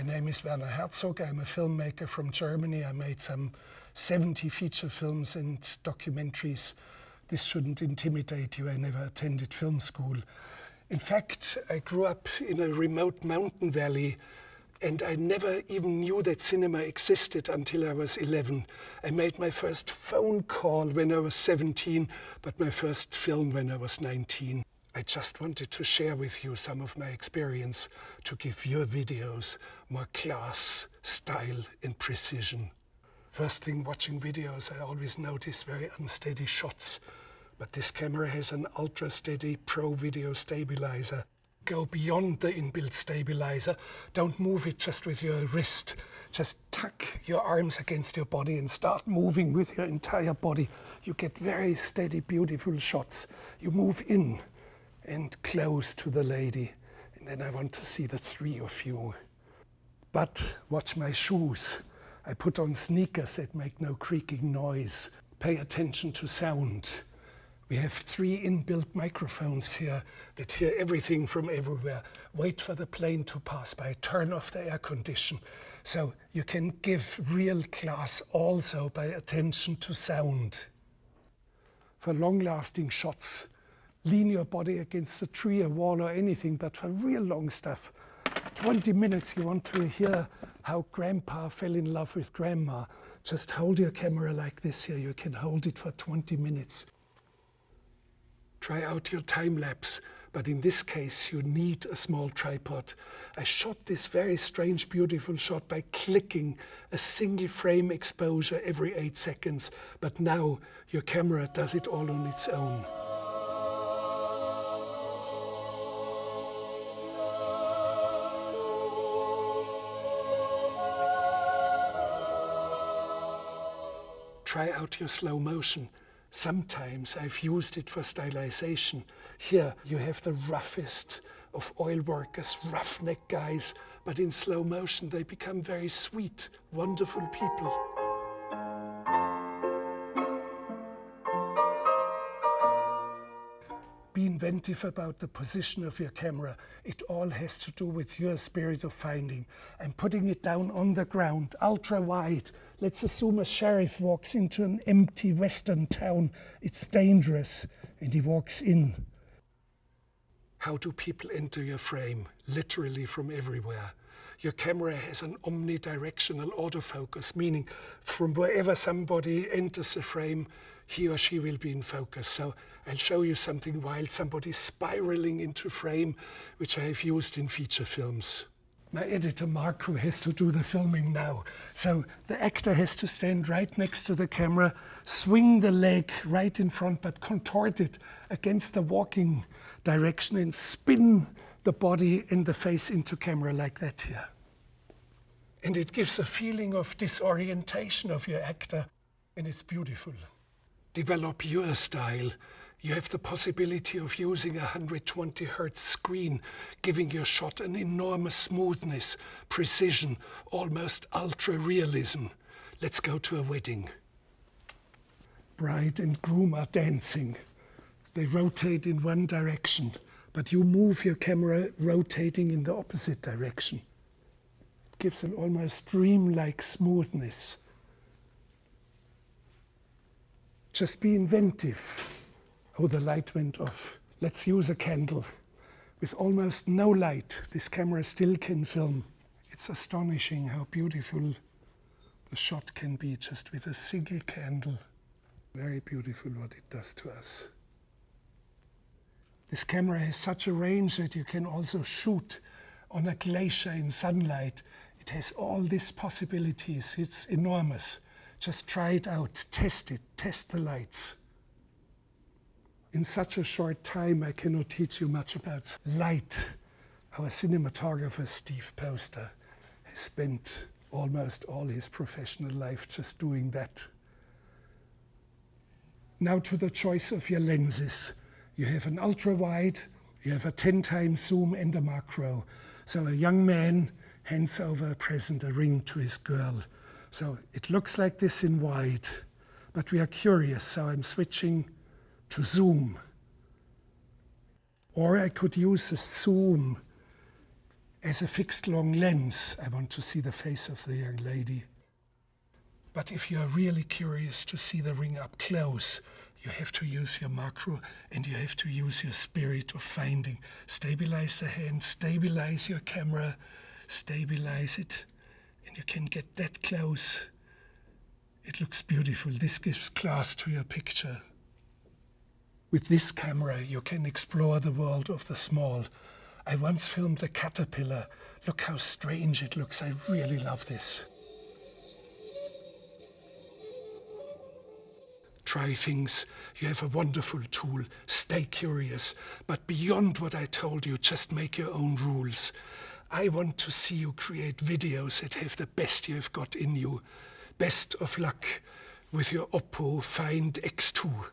name is Werner Herzog. I'm a filmmaker from Germany. I made some 70 feature films and documentaries. This shouldn't intimidate you. I never attended film school. In fact, I grew up in a remote mountain valley, and I never even knew that cinema existed until I was 11. I made my first phone call when I was 17, but my first film when I was 19. I just wanted to share with you some of my experience to give your videos more class, style and precision. First thing, watching videos, I always notice very unsteady shots. But this camera has an ultra-steady Pro video stabilizer. Go beyond the inbuilt stabilizer. Don't move it just with your wrist. Just tuck your arms against your body and start moving with your entire body. You get very steady, beautiful shots. You move in and close to the lady. And then I want to see the three of you. But watch my shoes. I put on sneakers that make no creaking noise. Pay attention to sound. We have 3 inbuilt microphones here that hear everything from everywhere. Wait for the plane to pass by. Turn off the air condition. So you can give real class also by attention to sound. For long-lasting shots, lean your body against a tree, a wall or anything, but for real long stuff, 20 minutes you want to hear how grandpa fell in love with grandma. Just hold your camera like this here. You can hold it for 20 minutes. Try out your time-lapse, but in this case you need a small tripod. I shot this very strange, beautiful shot by clicking a single frame exposure every 8 seconds, but now your camera does it all on its own. Try out your slow motion. Sometimes I've used it for stylization. Here you have the roughest of oil workers, roughneck guys, but in slow motion they become very sweet, wonderful people. Be inventive about the position of your camera. It all has to do with your spirit of finding. I'm putting it down on the ground, ultra wide. Let's assume a sheriff walks into an empty western town. It's dangerous, and he walks in. How do people enter your frame? Literally from everywhere. Your camera has an omnidirectional autofocus, meaning from wherever somebody enters the frame, he or she will be in focus. So I'll show you something while somebody's spiraling into frame, which I have used in feature films. My editor Marco has to do the filming now. So the actor has to stand right next to the camera, swing the leg right in front, but contort it against the walking direction and spin the body and the face into camera like that here. And it gives a feeling of disorientation of your actor, and it's beautiful. Develop your style. You have the possibility of using a 120 Hz screen, giving your shot an enormous smoothness, precision, almost ultra-realism. Let's go to a wedding. Bride and groom are dancing. They rotate in one direction, but you move your camera rotating in the opposite direction. It gives an almost dreamlike smoothness. Just be inventive. Oh, the light went off. Let's use a candle. With almost no light, this camera still can film. It's astonishing how beautiful the shot can be just with a single candle. Very beautiful what it does to us. This camera has such a range that you can also shoot on a glacier in sunlight. It has all these possibilities. It's enormous. Just try it out, test it, test the lights. In such a short time, I cannot teach you much about light. Our cinematographer, Steve Poster, has spent almost all his professional life just doing that. Now to the choice of your lenses. You have an ultra-wide, you have a 10x zoom and a macro. So a young man hands over a present, a ring to his girl. So it looks like this in wide, but we are curious, so I'm switching to zoom. Or I could use the zoom as a fixed long lens. I want to see the face of the young lady. But if you are really curious to see the ring up close, you have to use your macro and you have to use your spirit of finding. Stabilize the hand, stabilize your camera, stabilize it, and you can get that close. It looks beautiful. This gives class to your picture. With this camera, you can explore the world of the small. I once filmed a caterpillar. Look how strange it looks. I really love this. Try things. You have a wonderful tool. Stay curious. But beyond what I told you, just make your own rules. I want to see you create videos that have the best you have got in you. Best of luck with your OPPO Find X2.